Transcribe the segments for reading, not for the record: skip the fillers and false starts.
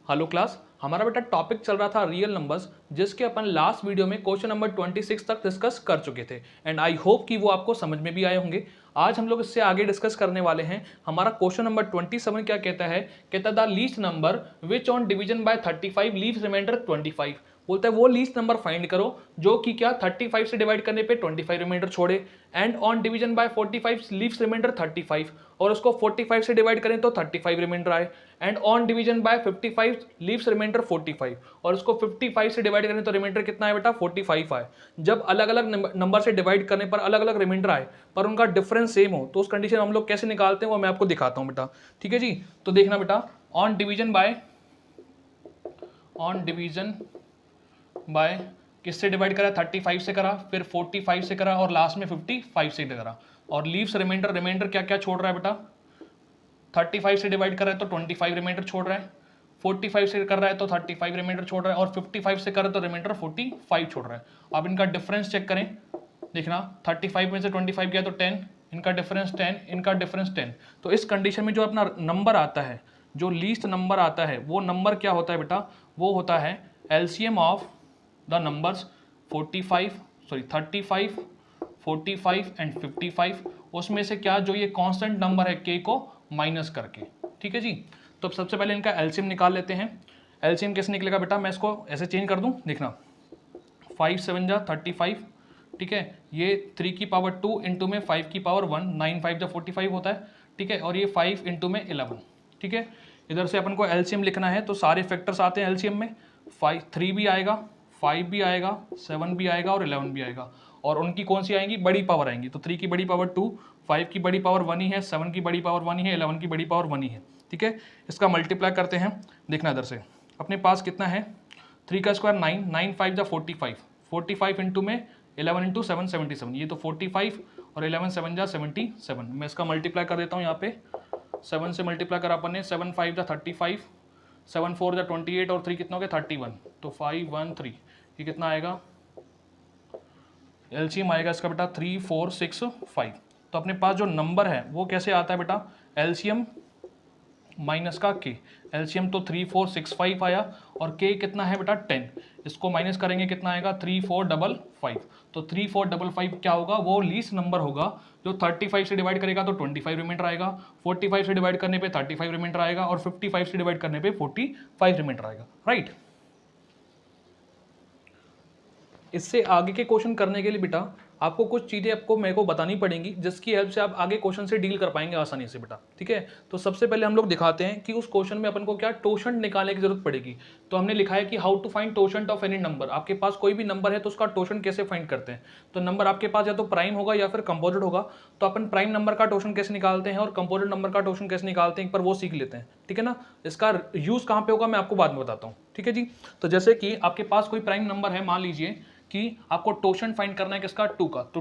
Hello class, हमारा बेटा topic चल रहा था रियल नंबर्स, जिसके अपन लास्ट वीडियो में क्वेश्चन नंबर 26 तक डिस्कस कर चुके थे एंड आई होप कि वो आपको समझ में भी आए होंगे। आज हम लोग इससे आगे डिस्कस करने वाले हैं। हमारा क्वेश्चन नंबर 27 क्या कहता है, कहता the least number which on division by 35 leaves remainder 25। बोलता है वो लीस्ट नंबर फाइंड करो जो कि क्या 35 से डिवाइड करने पे 25 रिमाइंडर छोड़े, and on division by 45 leaves remainder 35, और उसको 45 से डिवाइड करें तो 35 रिमाइंडर आए, and on division by 55 leaves remainder 45, और उसको 55 से डिवाइड करें तो रिमाइंडर कितना है बेटा 45 आए। जब अलग अलग नंबर से डिवाइड करने पर अलग अलग रिमाइंडर आए पर उनका डिफरेंस सेम हो तो उस कंडीशन हम लोग कैसे निकालते हैं वो मैं आपको दिखाता हूं बेटा। ठीक है जी, तो देखना बेटा, ऑन डिवीजन बाय किससे डिवाइड करा, 35 से करा, फिर 45 से करा और लास्ट में 55 से करा, और लीव्स रिमाइंडर क्या क्या छोड़ रहा है बेटा, 35 से डिवाइड कर रहा है तो 25 रिमाइंडर छोड़ रहा है, 45 से कर रहा है तो 35 रिमाइंडर छोड़ रहा है, और 55 से कर रहा है तो रिमाइंडर 45 छोड़ रहा है। अब इनका डिफरेंस चेक करें, देखना 35 में से 25 गया तो 10, इनका डिफरेंस 10, इनका डिफरेंस 10। तो इस कंडीशन में जो अपना नंबर आता है, जो लीस्ट नंबर आता है, वो नंबर क्या होता है बेटा, वो होता है LCM of the numbers 35, 45 and 55, उसमें से क्या जो ये कांस्टेंट नंबर है के को माइनस करके। ठीक है जी, तो अब सबसे पहले इनका एलसीएम निकाल लेते हैं। एलसीएम कैसे निकलेगा बेटा, मैं इसको ऐसे चेंज कर दूं, देखना 5 7 जा 35, ठीक है, ये 3 की पावर 2 इंटू में 5 की पावर 1, 9 5 जा 45 होता है, ठीक है, और ये 5 इंटू में 11, ठीक है। इधर से अपन को एलसीएम लिखना है तो सारे फैक्टर्स आते हैं एलसीएम में, 3 भी आएगा, 5 भी आएगा, 7 भी आएगा और 11 भी आएगा, और उनकी कौन सी आएंगी, बड़ी पावर आएंगी। तो 3 की बड़ी पावर 2, 5 की बड़ी पावर 1 ही है, 7 की बड़ी पावर 1 ही है, 11 की बड़ी पावर 1 ही है। ठीक है, इसका मल्टीप्लाई करते हैं, देखना इधर से अपने पास कितना है, 3 का स्क्वायर 9, 9 5 जा 45, 45 इंटू में 11 इंटू 7 77, ये तो 45 और 11 7 जा 77। मैं इसका मल्टीप्लाई कर देता हूँ यहाँ पे, 7 से मल्टीप्लाई करा अपन ने, 7 5 जा 35, 7 4 जा 28 और 3 कितना हो गया 31, तो 5 1 3, ये कितना आएगा, एलसीएम आएगा इसका बेटा 3 4 6 5। तो अपने पास जो नंबर है वो कैसे आता है बेटा, एलसीएम माइनस का के, एलसीएम तो 3 4 6 5 आया, और के कितना है बेटा 10, इसको माइनस करेंगे कितना आएगा 3 4 5 5। तो 3 4 5 5 क्या होगा, वो लीस्ट नंबर होगा जो 35 से डिवाइड करेगा तो 25 रिमाइंडर आएगा, 45 से डिवाइड करने पे 35 रिमाइंडर आएगा, और 55 से डिवाइड करने पे 45 रिमाइंडर आएगा, राइट। इससे आगे के क्वेश्चन करने के लिए बेटा आपको कुछ चीज़ें आपको मेरे को बतानी पड़ेंगी, जिसकी हेल्प से आप आगे क्वेश्चन से डील कर पाएंगे आसानी से बेटा। ठीक है, तो सबसे पहले हम लोग दिखाते हैं कि उस क्वेश्चन में अपन को क्या टोशंट निकालने की जरूरत पड़ेगी। तो हमने लिखा है कि how to find totient of any number. आपके पास कोई भी नंबर है तो उसका टोशंट कैसे फाइंड करते हैं। तो नंबर आपके पास या तो प्राइम होगा या फिर कंपोजिट होगा, तो अपन प्राइम नंबर का टोशंट कैसे निकालते हैं और कंपोजिट नंबर का टोशंट कैसे निकालते हैं एक बार वो सीख लेते हैं। ठीक है ना, इसका यूज कहाँ पे होगा मैं आपको बाद में बताता हूँ। ठीक है जी, तो जैसे कि आपके पास कोई प्राइम नंबर है, मान लीजिए कि आपको टोशंट फाइंड करना है किसका, 2 का, तो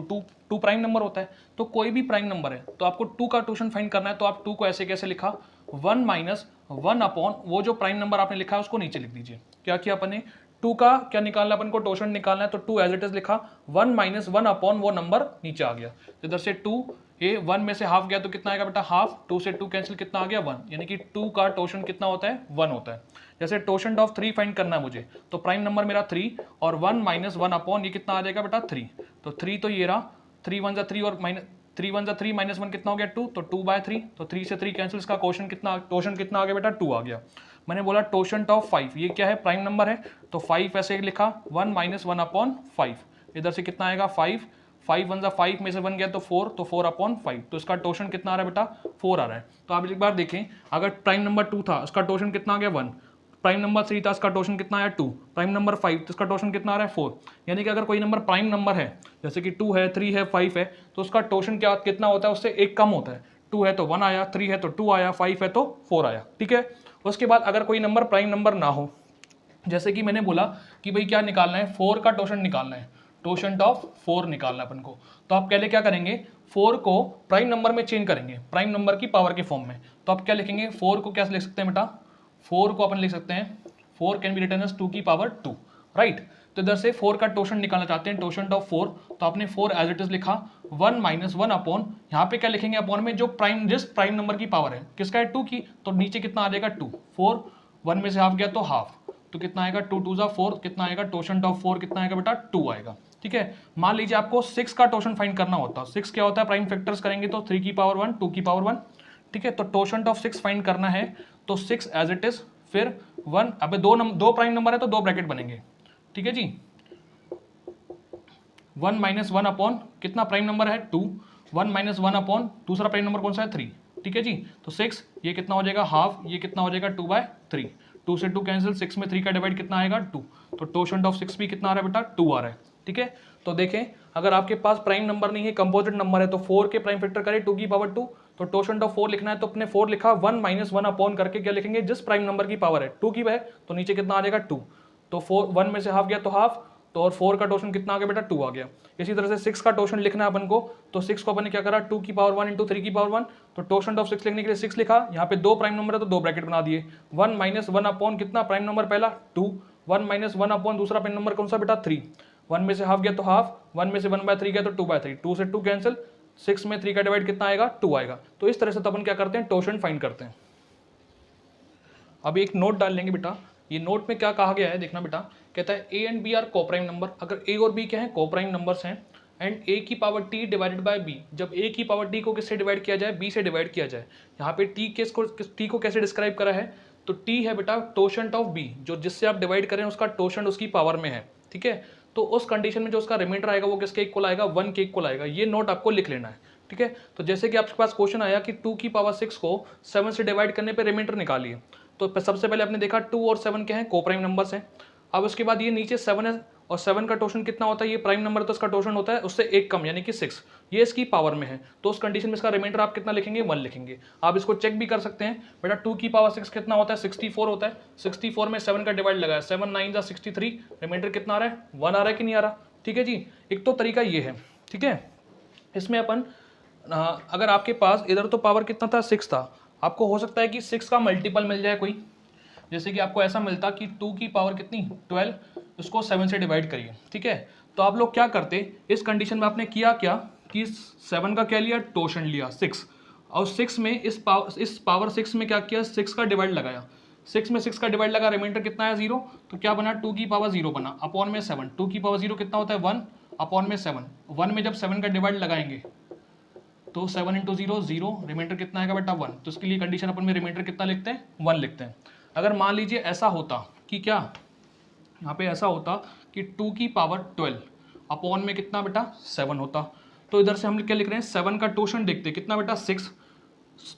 2 प्राइम नंबर होता है। तो कोई भी प्राइम नंबर है तो आपको 2 का टोशंट फाइंड करना है, तो आप 2 को ऐसे कैसे लिखा, 1 माइनस 1 अपॉन वो जो प्राइम नंबर आपने लिखा है उसको नीचे लिख दीजिए। क्या किया अपन ने, 2 का क्या निकालना है अपन को, टोशंट निकालना है, तो 2 एज इट इज लिखा, 1 माइनस 1 अपॉन वो नंबर नीचे आ गया। इधर से 2 ये 1 में से हाफ गया तो कितना आएगा बेटा, हाफ, 2 से 2 कैंसिल, कितना आ गया 1, यानी कि 2 का टोशंट कितना होता है 1 होता है। जैसे टोशंट ऑफ 3 फाइंड करना है मुझे, तो प्राइम नंबर मेरा 3 और 1 माइनस 1 अपॉन ये कितना आ जाएगा बेटा 3, तो 3 तो ये रहा, 3 1 जा 3 और माइनस 3 1 जा 3 माइनस 1 कितना हो गया 2, तो 2/3, तो 3 से 3 कैंसिल, इसका क्वेश्चन कितना, टोशंट कितना आ गया बेटा 2 आ गया। मैंने बोला टोशंट ऑफ 5, ये क्या है प्राइम नंबर है, तो 5 ऐसे लिखा, 1 माइनस 1 अपॉन 5, इधर से कितना आएगा 5, 5 1 जा 5 में से 1 गया तो 4, तो 4 अपॉन 5, तो इसका टोशंट कितना आ रहा है बेटा 4 आ रहा है। तो आप एक बार देखें, अगर प्राइम नंबर 2 था इसका टोशंट कितना आ गया 1, प्राइम नंबर 3 था इसका टोशन कितना आया 2, प्राइम नंबर 5 तो इसका टोशन कितना आ रहा है 4। यानी कि अगर कोई नंबर प्राइम नंबर है, जैसे कि 2 है, 3 है, 5 है, तो उसका टोशन क्या कितना होता है, उससे एक कम होता है। 2 है तो 1 आया, 3 है तो 2 आया, 5 है तो 4 आया। ठीक है, उसके बाद अगर कोई नंबर प्राइम नंबर ना हो, जैसे कि मैंने बोला कि भाई क्या निकालना है, 4 का टोशन निकालना है, टोशंट ऑफ 4 निकालना है अपन को, तो आप पहले क्या करेंगे, 4 को प्राइम नंबर में चेंज करेंगे, प्राइम नंबर की पावर के फॉर्म में। तो आप क्या लिखेंगे, 4 को क्या लिख सकते हैं बेटा, 4 को अपन लिख सकते हैं 4 कैन बी रिटन एज 2 की पावर 2, राइट। तो इधर से 4 का टोशंट निकालना चाहते हैं, टोशंट ऑफ 4, तो आपने 4 एज इट इज लिखा, 1 माइनस 1 अपॉन, यहाँ पे क्या लिखेंगे अपॉन में जो प्राइम जिस प्राइम नंबर की पावर है, किसका है 2 की, तो नीचे कितना आ जाएगा 2, 4 1 में से हाफ गया तो हाफ, तो कितना आएगा 2 2 जा 4, कितना आएगा टोशंट ऑफ 4 कितना आएगा बेटा 2 आएगा। ठीक है, मान लीजिए आपको 6 का टोशन फाइंड करना होता है। 6 क्या होता है, प्राइम फैक्टर्स करेंगे तो 3 की पावर 1 2 की पावर 1। ठीक है, तो टोशंट ऑफ 6 फाइंड करना है तो 6 एज इट इज, फिर 1, अब दो प्राइम नंबर है तो दो ब्रैकेट बनेंगे। ठीक है जी, 1 माइनस 1 अपॉन कितना प्राइम नंबर है 2, 1 माइनस 1 अपॉन दूसरा प्राइम नंबर कौन सा है 3। ठीक है जी, तो 6 ये कितना हो जाएगा हाफ, ये कितना हो जाएगा 2/3, 2 से 2 कैंसिल, 6 में 3 का डिवाइड कितना आएगा 2, तो टोशंट ऑफ 6 भी कितना आ रहा है बेटा 2 आ रहा है। ठीक है, तो देखें अगर आपके पास प्राइम नंबर नहीं है, कंपोजिट नंबर है, तो 4 के प्राइम फैक्टर करें 2 की पावर 2, तो टोशंट ऑफ 4 लिखना है तो अपने 4 लिखा, 1 माइनस 1 अपॉन करके क्या लिखेंगे, जिस प्राइम नंबर की पावर है 2 की है तो नीचे कितना आ जाएगा 2, तो 4 1 में से हाफ गया तो हाफ, तो और 4 का टोशन कितना आ गया बेटा 2 आ गया। इसी तरह से 6 का टोशन लिखना है अपन को, तो 6 को अपन ने क्या करा 2 की पावर 1 इंटू 3 की पावर 1, तो टोशन ऑफ 6 लिखने के लिए 6 लिखा, यहाँ पे दो प्राइम नंबर है तो दो ब्रैकेट बना दिए, 1 माइनस 1 अपॉन कितना प्राइम नंबर पहला 2, 1 माइनस 1 अपॉन दूसरा प्राइम नंबर कौन सा बेटा 3, 1 में से हाफ गया तो हाफ, 1 में से 1/3 गया तो 2/3, 2 से 2 कैंसिल, 6 में 3 का डिवाइड कितना आएगा 2 आएगा। तो इस तरह से तो अपन क्या करते हैं टोशन फाइंड करते हैं। अभी एक नोट डाल लेंगे बेटा, ये नोट में क्या कहा गया है देखना बेटा, कहता है A and B are coprime number, अगर ए और बी क्या है कोप्राइम नंबर्स हैं, एंड ए की power T divided by B, जब ए की पावर टी को किससे डिवाइड किया जाए बी से डिवाइड किया जाए। यहाँ पे टी को कैसे डिस्क्राइब करा है, तो टी है बेटा टोशंट ऑफ बी, जो जिससे आप डिवाइड करें उसका टोशंट उसकी पावर में है। ठीक है, तो उस कंडीशन में जो उसका रिमाइंडर आएगा वो किसके इक्वल आएगा 1 के इक्वल आएगा, ये नोट आपको लिख लेना है। ठीक है, तो जैसे कि आपके पास क्वेश्चन आया कि 2 की पावर 6 को 7 से डिवाइड करने पे रिमाइंडर निकालिए, तो सबसे पहले आपने देखा 2 और 7 क्या है कोप्राइम नंबर्स हैं। अब उसके बाद ये नीचे 7 है और 7 का टोशन कितना होता है, ये प्राइम नंबर तो इसका टोशन होता है उससे एक कम यानी कि 6, ये इसकी पावर में है, तो उस कंडीशन में इसका रिमाइंडर आप कितना लिखेंगे 1 लिखेंगे। आप इसको चेक भी कर सकते हैं बेटा, 2 की पावर 6 कितना होता है 64 होता है, 64 में 7 का डिवाइड लगाया, 7 9 जा 63, रिमाइंडर कितना आ रहा है 1 आ रहा है कि नहीं आ रहा। ठीक है जी, एक तो तरीका ये है। ठीक है, इसमें अपन अगर आपके पास इधर तो पावर कितना था 6 था, आपको हो सकता है कि 6 का मल्टीपल मिल जाए कोई, जैसे कि आपको ऐसा मिलता कि 2 की पावर कितनी 12, उसको 7 से डिवाइड करिए। ठीक है, तो आप लोग क्या करते इस कंडीशन में, आपने किया क्या कि 7 का क्या लिया टोशन लिया 6, और 6 में इस पावर 6 में क्या किया 6 का डिवाइड लगाया, 6 में 6 का डिवाइड लगा, रिमाइंडर कितना है 0, तो क्या बना 2 की पावर 0 बना अपॉन में 7, 2 की पावर 0 कितना होता है 1 अपॉन में 7, 1 में जब 7 का डिवाइड लगाएंगे तो 7 इंटू 0 0, रिमाइंडर कितना आएगा बेटा 1, तो इसके लिए कंडीशन अपन में रिमाइंडर कितना लिखते हैं 1 लिखते हैं। अगर मान लीजिए ऐसा होता कि क्या यहाँ पे ऐसा होता कि 2 की पावर 12 अपॉन में कितना बेटा 7 होता, तो इधर से हम क्या लिख रहे हैं 7 का टोशन देखते कितना बेटा 6,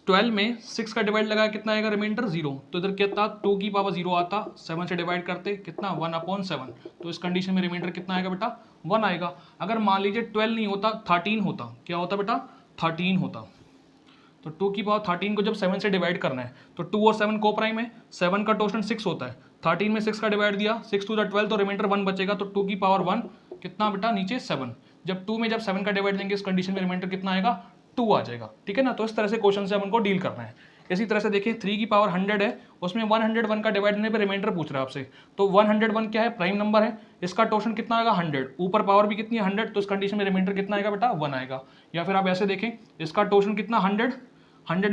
12 में 6 का डिवाइड लगाया कितना आएगा रिमाइंडर 0, तो इधर क्या था 2 की पावर 0 आता, 7 से डिवाइड करते कितना 1/7, तो इस कंडीशन में रिमाइंडर कितना आएगा बेटा 1 आएगा। अगर मान लीजिए 12 नहीं होता 13 होता, क्या होता बेटा 13 होता, तो 2 की पावर 13 को जब 7 से डिवाइड करना है तो 2 और 7 को प्राइम है, 7 का टोशन 6 होता है, 13 में 6 का डिवाइड दिया 6 2 12, तो रिमाइंडर 1 बचेगा, तो 2 की पावर 1 कितना बेटा नीचे 7, जब 2 में जब 7 का डिवाइड देंगे इस कंडीशन में रिमाइंडर कितना आएगा 2 आ जाएगा। ठीक है ना, तो इस तरह से क्वेश्चन से अपन को डील करना है। इसी तरह से देखिए 3 की पावर 100 है, उसमें 101 का डिवाइड देने पे रिमाइंडर पूछ रहा है आपसे, तो 101 क्या है प्राइम नंबर है, इसका टोशन कितना आएगा 100, ऊपर पावर भी कितनी है 100, तो इस कंडीशन में रिमाइंडर कितना आएगा बेटा 1 आएगा। या फिर आप ऐसे देखें इसका टोशन कितना 100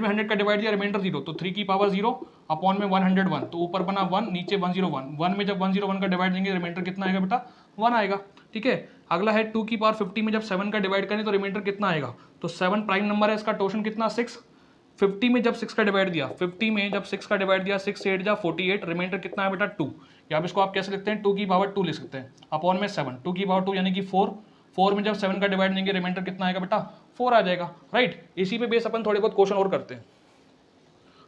में 100 का डिवाइड दिया रिमाइंडर 0, तो 3 की पावर 0 अपॉन में 101, तो ऊपर बना 1 नीचे 101, 1 में जब 101 का डिवाइड देंगे रिमाइंडर कितना आएगा बेटा 1 आएगा। ठीक है, अगला है 2 की पावर 50 में जब 7 का डिवाइड करें तो रिमाइंडर कितना आएगा, तो 7 प्राइम नंबर है, इसका टोशन कितना 6, 50 में जब 6 का डिवाइड दिया 50 में जब 6 का डिवाइड दिया 6 8 जा 48, रिमाइंडर कितना है बेटा 2, या आप इसको आप कैसे लिखते हैं 2 की पावर 2 लिख सकते हैं अपॉन में 7, 2 की पावर 2 यानी कि 4 में जब 7 का डिवाइड देंगे रिमाइंडर कितना आएगा बेटा 4 आ जाएगा। राइट, इसी पे बेस अपन थोड़े बहुत क्वेश्चन और करते हैं।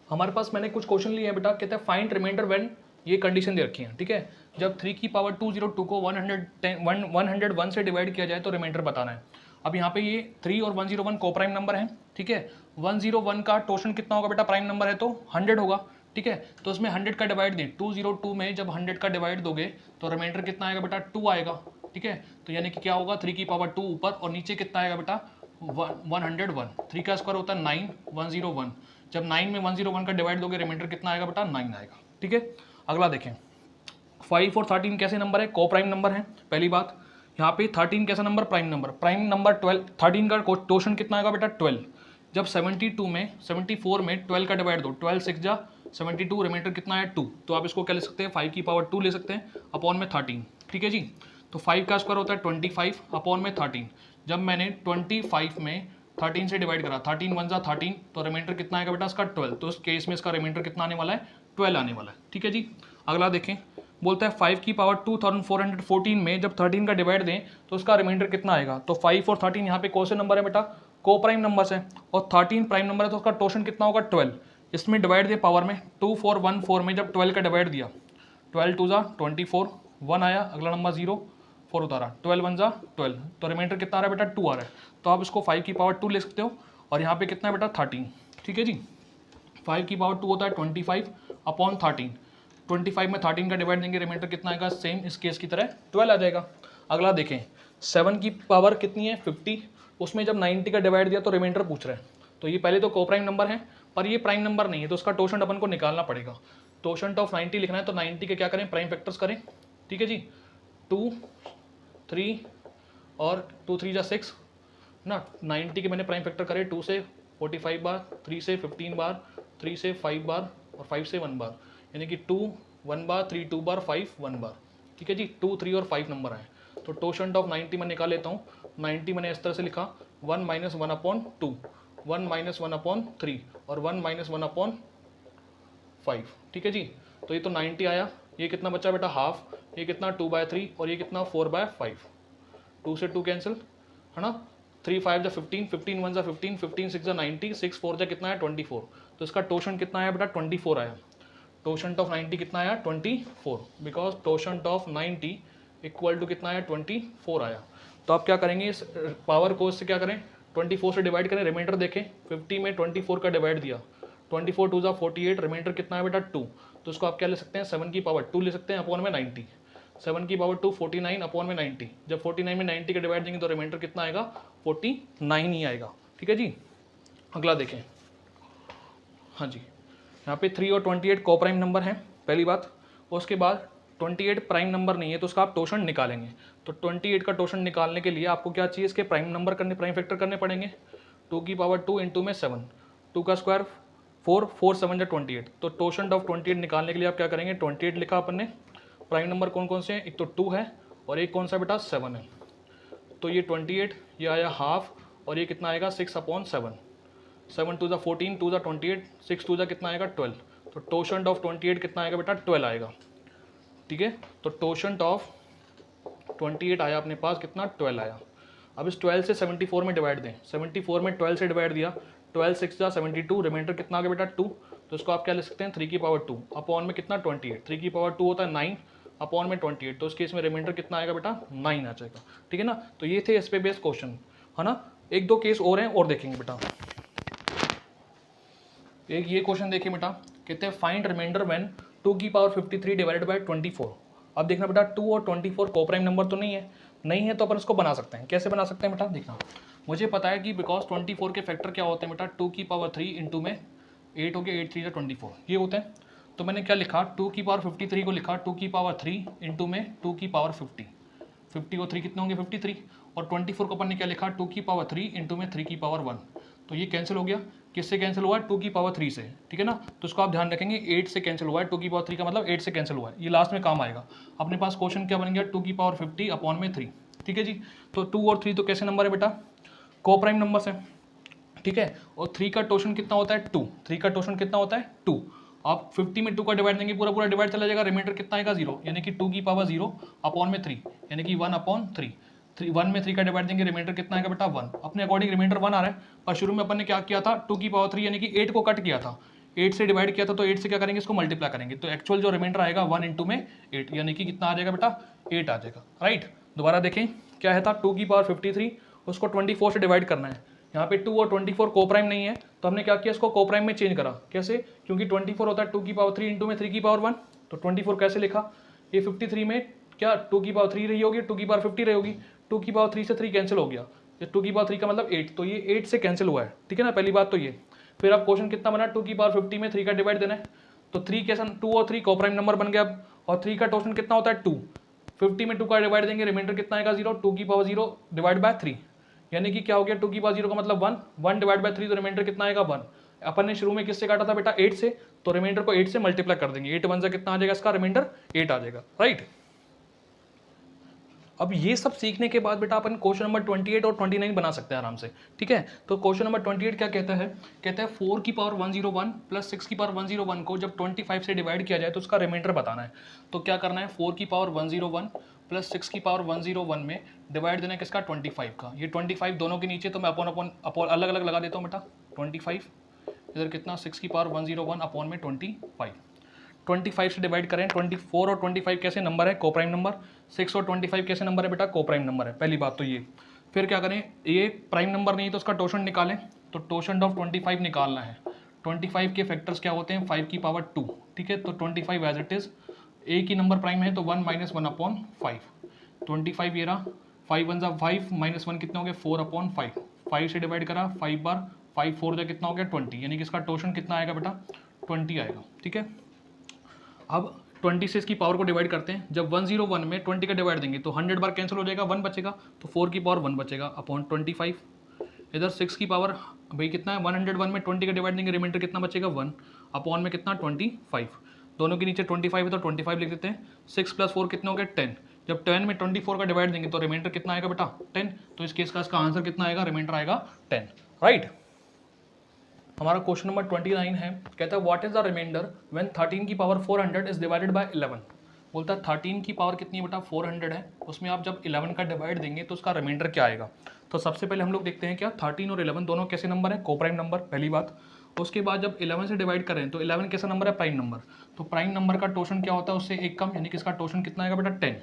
हमारे पास मैंने कुछ क्वेश्चन लिए हैं बेटा, कहते हैं फाइंड रिमाइंडर व्हेन, ये कंडीशन दे रखी है। ठीक है, जब 3 की पावर 202 को 101 से डिवाइड किया जाए तो रिमाइंडर बताना है। अब यहाँ पे ये 3 और 101 को प्राइम नंबर है। ठीक है, 101 का टोशन कितना होगा बेटा, प्राइम नंबर है तो 100 होगा। ठीक है, तो इसमें 100 का डिवाइड दें, 202 में जब 100 का डिवाइड दोगे तो रिमाइंडर कितना आएगा बेटा 2 आएगा। ठीक है, तो यानी कि क्या होगा 3 की पावर 2 ऊपर और नीचे कितना आएगा बेटा 101, 3 का स्क्वायर होता है 9, 101, जब 9 में 101 का डिवाइड दोगे रिमाइंडर कितना आएगा बेटा 9 आएगा। ठीक है, अगला देखें 5 और 13 कैसे नंबर है, को प्राइम नंबर है। पहली बात यहाँ पे 13 कैसा नंबर, प्राइम नंबर 12, 13 का टोशन कितना आएगा बेटा 12, जब 74 में 12 का डिवाइड दो, 12 6 जा 72, रिमाइंडर कितना है 2, तो आप इसको क्या ले सकते हैं 5 की पावर 2 ले सकते हैं अपॉन में 13, ठीक है जी। तो 5 का स्क्वायर होता है 25 अपॉन में 13, जब मैंने 25 में 13 से डिवाइड करा, 13 वन जा 13, तो रिमाइंडर कितना आएगा बेटा इसका 12, तो इस केस में इसका रिमाइंडर कितना आने वाला है 12 आने वाला है, ठीक है जी। अगला देखें, बोलता है 5 की पावर 2414 में जब 13 का डिवाइड दें तो उसका रिमाइंडर कितना आएगा, तो 5 और 13 यहाँ पे कौन से नंबर है बेटा, को प्राइम नंबर्स है, और 13 प्राइम नंबर है तो उसका टोशन कितना होगा 12, इसमें डिवाइड दिया पावर में 2414 में जब 12 का डिवाइड दिया, 12 टू जा 24, 1 आया, अगला नंबर 0 4 उतारा, 12 वन जा 12, तो रिमाइंडर कितना आ रहा है बेटा 2 आ रहा है, तो आप इसको 5 की पावर 2 ले सकते हो, और यहाँ पे कितना है बेटा 13, ठीक है जी। 5 की पावर 2 होता है 25 अपॉन 13, 25 में 13 का डिवाइड देंगे, रिमाइंडर कितना आएगा सेम इस केस की तरह 12 आ जाएगा। अगला देखें, 7 की पावर कितनी है 50, उसमें जब 90 का डिवाइड दिया तो रिमाइंडर पूछ रहे हैं, तो ये पहले तो को प्राइम नंबर है पर ये प्राइम नंबर नहीं है, तो उसका टोशंट अपन को निकालना पड़ेगा। टोशंट ऑफ 90 लिखना है तो 90 के क्या करें प्राइम फैक्टर्स करें, ठीक है जी, 2 3 और 2 3 जा 6 ना, 90 के मैंने प्राइम फैक्टर करे 2 से 45 बार, 3 से 15 बार, 3 से 5 बार और 5 से 1 बार, यानी कि 2 1 बार, 3 2 बार, 5 1 बार, ठीक है जी। 2 3 और 5 नंबर आए, तो टोशंट ऑफ 90 मैं निकाल लेता हूँ। 90 मैंने इस तरह से लिखा 1 माइनस 1 अपॉन 2, 1 माइनस 1 अपॉन 3 और 1 माइनस 1 अपॉन 5, ठीक है जी। तो ये तो 90 आया, ये कितना बचा बेटा हाफ, ये कितना 2/3 और ये कितना 4/5, 2 से 2 कैंसिल है ना, 3 5 जा 15, 15 1 जा 15, 15 6 जा 90, 6 4 जा कितना है 24, तो इसका टोशन कितना आया बेटा 24 आया। टोशंट ऑफ 90 कितना आया 24, बिकॉज टोशंट ऑफ 90 इक्वल टू कितना आया 24 आया। तो आप क्या करेंगे, इस पावर को इससे क्या करें 24 से डिवाइड करें, रिमाइंडर देखें 50 में 24 का डिवाइड दिया, 24 2 जा 48, रिमाइंडर कितना है बेटा 2, तो इसको आप क्या ले सकते हैं 7 की पावर 2 ले सकते हैं अपॉन में 90, 7 की पावर 2 49 अपॉन में 90, जब 49 में 90 का डिवाइड देंगे तो रिमाइंडर कितना आएगा 49 ही आएगा, ठीक है जी। अगला देखें, हाँ जी, यहाँ पे 3 और 28 को प्राइम नंबर हैं पहली बात, उसके बाद 28 प्राइम नंबर नहीं है तो उसका आप टोशन निकालेंगे, तो 28 का टोशन निकालने के लिए आपको क्या चाहिए, इसके प्राइम नंबर करने, प्राइम फैक्टर करने पड़ेंगे। 2 की पावर 2 इंटू में 7, 2 का स्क्वायर 4, 4 7 जा 28, तो टोशन ऑफ 28 निकालने के लिए आप क्या करेंगे, 28 लिखा अपन ने, प्राइम नंबर कौन कौन से हैं, एक तो 2 है और एक कौन सा बेटा 7 है, तो ये 28 ये आया हाफ और ये कितना आएगा 6/7, 7 2 जा 14, 2 जा 28, 6 2 जा कितना आएगा 12, तो टोशंट ऑफ 28 कितना आएगा बेटा 12 आएगा, ठीक है। तो टोशंट ऑफ 28 आया अपने पास कितना 12 आया। अब इस 12 से 74 में डिवाइड दें, 74 में 12 से डिवाइड दिया, 12 6 जा 72, रिमाइंडर कितना आ गया बेटा 2, तो इसको आप क्या ले सकते हैं 3 की पावर 2 अपॉन में कितना 28, 3 की पावर 2 होता है 9 अपॉन में 28, तो उस केस में रिमाइंडर कितना आएगा बेटा 9 आ जाएगा, ठीक है ना। तो ये थे इस पे बेस्ड क्वेश्चन है ना, एक दो केस और हैं और देखेंगे बेटा। एक ये क्वेश्चन देखिए बेटा, कहते हैं फाइंड रिमाइंडर व्हेन 2 की पावर 53 डिवाइडेड बाय 24। अब देखना बेटा 2 और 24 को प्राइम नंबर तो नहीं है तो अपन इसको बना सकते हैं, कैसे बना सकते हैं बेटा, देखना मुझे पता है कि बिकॉज 24 के फैक्टर क्या होते हैं बेटा, 2 की पावर 3 इंटू में 8 हो गया, 8 3 जा 24 ये होते हैं। तो मैंने क्या लिखा 2 की पावर 53 को लिखा 2 की पावर 3 इंटू में 2 की पावर 50 और 3 कितने होंगे 53, और 24 को अपन ने क्या लिखा 2 की पावर 3 इंटू में 3 की पावर 1, तो ये कैंसिल हो गया, किससे कैंसिल हुआ है 2 की पावर 3 से, ठीक है ना। तो इसको आप ध्यान रखेंगे 8 से कैंसिल हुआ है, 2 की पावर 3 का मतलब 8 से कैंसिल हुआ है, ये लास्ट में काम आएगा। अपने पास क्वेश्चन क्या बन गया 2 की पावर 50 अपॉन में 3, ठीक है जी। तो 2 और 3 तो कैसे नंबर है बेटा, को प्राइम नंबर्स है, ठीक है। और 3 का टोशन कितना होता है 2, 3 का टोशन कितना होता है 2, आप 50 में 2 का डिवाइड देंगे पूरा पूरा डिवाइड चला जाएगा, रिमाइंडर कितना आएगा 0, यानी कि 2 की पावर 0 अपॉन में 3 यानी कि 1/3, 1 में 3 का डिवाइड देंगे, रिमाइंडर कितना आएगा बेटा 1, अपने अकॉर्डिंग रिमाइंडर 1 आ रहा है, पर शुरू में अपन ने क्या किया था 2 की पावर 3 यानी कि 8 को कट किया था, 8 से डिवाइड किया था, तो 8 से क्या करेंगे इसको मल्टीप्लाई करेंगे, तो एक्चुअल जो रिमाइंडर आएगा 1 इंटू में 8 यानी कि कितना आ जाएगा बेटा 8 आ जाएगा, राइट। दोबारा देखें क्या है था 2 की पावर 53 उसको 24 से डिवाइड करना है, यहाँ पे 2 और 24 को प्राइम नहीं है तो हमने क्या किया इसको को प्राइम में चेंज करा, कैसे, क्योंकि 24 होता है 2 की पावर 3 इंटू में 3 की पावर 1, तो 24 कैसे लिखा, ये 53 में क्या 2 की पावर 3 रही होगी, 2 की पावर 50 रही होगी, 2 की पावर 3 से 3 कैंसिल हो गया, ये 2 की पावर 3 का मतलब 8, तो ये 8 से कैंसिल हुआ है, ठीक है ना, पहली बात तो ये। फिर अब क्वेश्चन कितना बना 2 की पावर 50 में 3 का डिवाइड देना है, तो 3 कैसा 2 और 3 को प्राइम नंबर बन गया अब, और 3 का टोशन कितना होता है 2, 50 में 2 का डिवाइड देंगे, रिमाइंडर कितना आएगा 0, 2 की पावर 0 डिवाइड बाय 3 यानी कि क्या हो गया 2 की पावर 0 का मतलब 1 डिवाइड बाय 3 तो रिमाइंडर कितना आएगा 1, अपन ने शुरू में किससे काटा था बेटा 8 से, तो रिमाइंडर को 8 से मल्टीप्लाई कर देंगे, 8 वन से कितना आ जाएगा इसका रिमाइंडर 8 आ जाएगा, राइट। अब ये सब सीखने के बाद बेटा अपन क्वेश्चन नंबर 28 और 29 बना सकते हैं आराम से, ठीक है। तो क्वेश्चन नंबर 28 क्या कहता है, कहता है 4 की पावर 101 प्लस 6 की पावर 101 को जब 25 से डिवाइड किया जाए तो उसका रिमाइंडर बताना है। तो क्या करना है, 4 की पावर 101 प्लस 6 की पावर 101 में डिवाइड देना है किसका 25 का। ये 25 दोनों के नीचे तो मैं अपॉन अलग अलग लगा देता हूँ बेटा, 25 इधर कितना 6 की पावर 101 अपॉन में 25 से डिवाइड करें। 24 और 25 कैसे नंबर है, को प्राइम नंबर। 6 और 25 कैसे नंबर है बेटा, को प्राइम नंबर है, पहली बात तो ये। फिर क्या करें, ये प्राइम नंबर नहीं तो उसका टोशन निकालें, तो टोशन ऑफ 25 निकालना है। 25 के फैक्टर्स क्या होते हैं, 5 की पावर 2, ठीक है। तो 25 एज इट इज, एक ही नंबर प्राइम है तो 1 - 1 अपॉन 5, 25 ये रहा, 5 1 5 माइनस 1 कितना हो गया 4 अपॉन 5, 5 से डिवाइड करा 5 बार, 5 4 कितना हो गया 20, यानी कि इसका टोशन कितना आएगा बेटा 20 आएगा, ठीक है। अब 20 से इसकी पावर को डिवाइड करते हैं, जब 101 में 20 का डिवाइड देंगे तो 100 बार कैंसिल हो जाएगा, 1 बचेगा, तो 4 की पावर 1 बचेगा अपॉन 25। इधर 6 की पावर भाई कितना है, 101 में 20 का डिवाइड देंगे, रिमाइंडर कितना बचेगा 1 अपॉन में कितना 25, दोनों के नीचे 25 है तो 25 लिख देते हैं। 6 + 4 कितना हो गया 10, जब 10 में 24 का डिवाइड देंगे तो रिमाइंडर कितना आएगा बेटा 10, तो इस केस का इसका आंसर कितना आएगा, रिमाइंडर आएगा 10, राइट। हमारा क्वेश्चन नंबर 29 है, कहता है what is the remainder when 13 की पावर 400 इज डिवाइडेड बाय 11। बोलता है 13 की पावर कितनी है बेटा 400 है, उसमें आप जब 11 का डिवाइड देंगे तो उसका रिमाइंडर क्या आएगा। तो सबसे पहले हम लोग देखते हैं क्या 13 और 11 दोनों कैसे नंबर है, को प्राइम नंबर, पहली बात। उसके बाद जब 11 से डिवाइड करें तो 11 कैसा नंबर है, प्राइम नंबर। तो प्राइम नंबर का टोशन क्या होता है, उससे एक कम, यानी कि इसका टोशन कितना आएगा बेटा 10।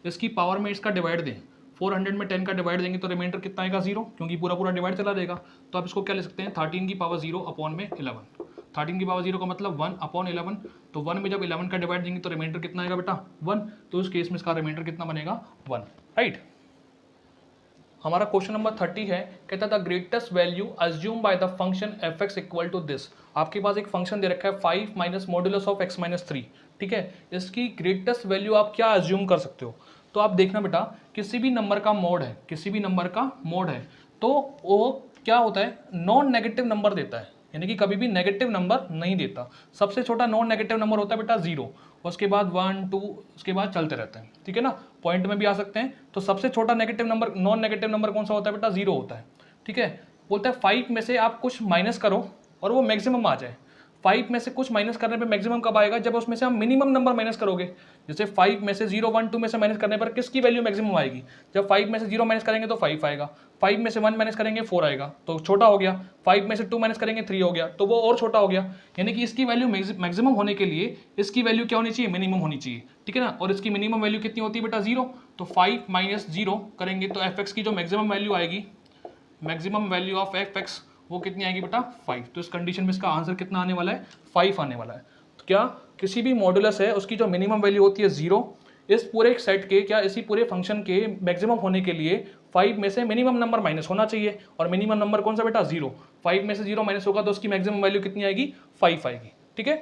इसकी पावर में इसका डिवाइड दें, 400 में 10 का डिवाइड देंगे तो रिमाइंडर कितना आएगा 0, क्योंकि पूरा पूरा डिवाइड चला जाएगा। तो आप इसको क्या ले सकते हैं, 13 की पावर 0 अपॉन में 11। 13 की पावर 0 का मतलब 1 अपॉन 11, तो 1 में जब 11 का डिवाइड देंगे तो रिमाइंडर कितना आएगा बेटा 1, तो इस केस में इसका रिमाइंडर कितना बनेगा 1, राइट। हमारा क्वेश्चन नंबर 30 है, कहता है the greatest value assume by the function f(x) equal to this. आपके पास एक फंक्शन दे रखा है 5 माइनस मॉड्यूलस ऑफ x - 3, ठीक है। इसकी ग्रेटेस्ट वैल्यू आप क्या अज्यूम कर सकते हो, तो आप देखना बेटा किसी भी नंबर का मोड है, किसी भी नंबर का मोड है तो वो क्या होता है, नॉन नेगेटिव नंबर देता है, यानी कि कभी भी नेगेटिव नंबर नहीं देता। सबसे छोटा नॉन नेगेटिव नंबर होता है बेटा 0, उसके बाद 1 2 उसके बाद चलते रहते हैं, ठीक है ना, पॉइंट में भी आ सकते हैं। तो सबसे छोटा negative number, non negative number कौन सा होता है बेटा 0 होता है, ठीक है। बोलता है 5 में से आप कुछ माइनस करो और वो मैक्सिमम आ जाए। 5 में से कुछ माइनस करने पे मैक्सिमम कब आएगा, जब उसमें से आप मिनिमम नंबर माइनस करोगे। जैसे 5 में से 0 1 2 में से माइनस करने पर किसकी वैल्यू मैक्सिमम आएगी, जब 5 में से 0 माइनस करेंगे तो 5 आएगा, 5 में से 1 माइनस करेंगे 4 आएगा, तो छोटा हो गया। 5 में से 2 माइनस करेंगे 3 हो गया, तो वो और छोटा हो गया। यानी कि इसकी वैल्यू मैक्सिमम होने के लिए इसकी वैल्यू क्या होनी चाहिए, मिनिमम होनी चाहिए, ठीक है ना। और इसकी मिनिमम वैल्यू कितनी होती है बेटा 0, तो 5 - 0 करेंगे तो f(x) की जो मैक्सिमम वैल्यू आएगी, मैक्सिमम वैल्यू ऑफ f(x) वो कितनी आएगी बेटा 5। तो इस कंडीशन में इसका आंसर कितना आने वाला है 5 आने वाला है। तो क्या किसी भी मॉडुलस है उसकी जो मिनिमम वैल्यू होती है 0, इस पूरे सेट के क्या इसी पूरे फंक्शन के मैक्सिमम होने के लिए 5 में से मिनिमम नंबर माइनस होना चाहिए, और मिनिमम नंबर कौन सा बेटा 0। 5 में से 0 माइनस होगा तो उसकी मैक्सिमम वैल्यू कितनी आएगी 5 आएगी, ठीक है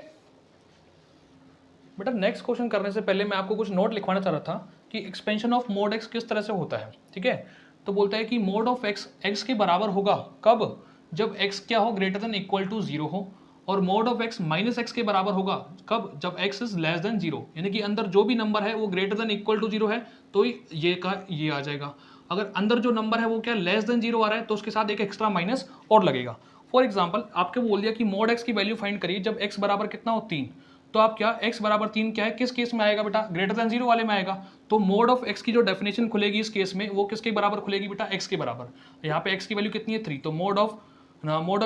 बेटा। नेक्स्ट क्वेश्चन करने से पहले मैं आपको कुछ नोट लिखवाना चाह रहा था कि एक्सपेंशन ऑफ मोड x किस तरह से होता है, ठीक है। तो बोलता है कि मोड ऑफ x x के बराबर होगा कब, जब x क्या हो ग्रेटर देन इक्वल टू 0 हो, और mode of x minus x के बराबर होगा कब, जब x इज लेस देन 0, यानी कि अंदर जो भी नंबर है वो ग्रेटर देन इक्वल टू 0 है तो ये का ये आ जाएगा। अगर अंदर जो नंबर है वो क्या लेस देन 0 आ रहा है तो उसके साथ एक एक्स्ट्रा माइनस और लगेगा। फॉर एग्जाम्पल आपके बोल दिया कि मोड x की वैल्यू फाइंड करिए जब x बराबर कितना हो 3, तो आप क्या x बराबर 3 क्या है, किस केस में आएगा बेटा, ग्रेटर देन 0 वाले में आएगा। तो मोड ऑफ x की जो डेफिनेशन खुलेगी इस केस में वो किसके बराबर खुलेगी बेटा, x के बराबर। यहाँ पे x की वैल्यू कितनी है 3, तो मोड ऑफ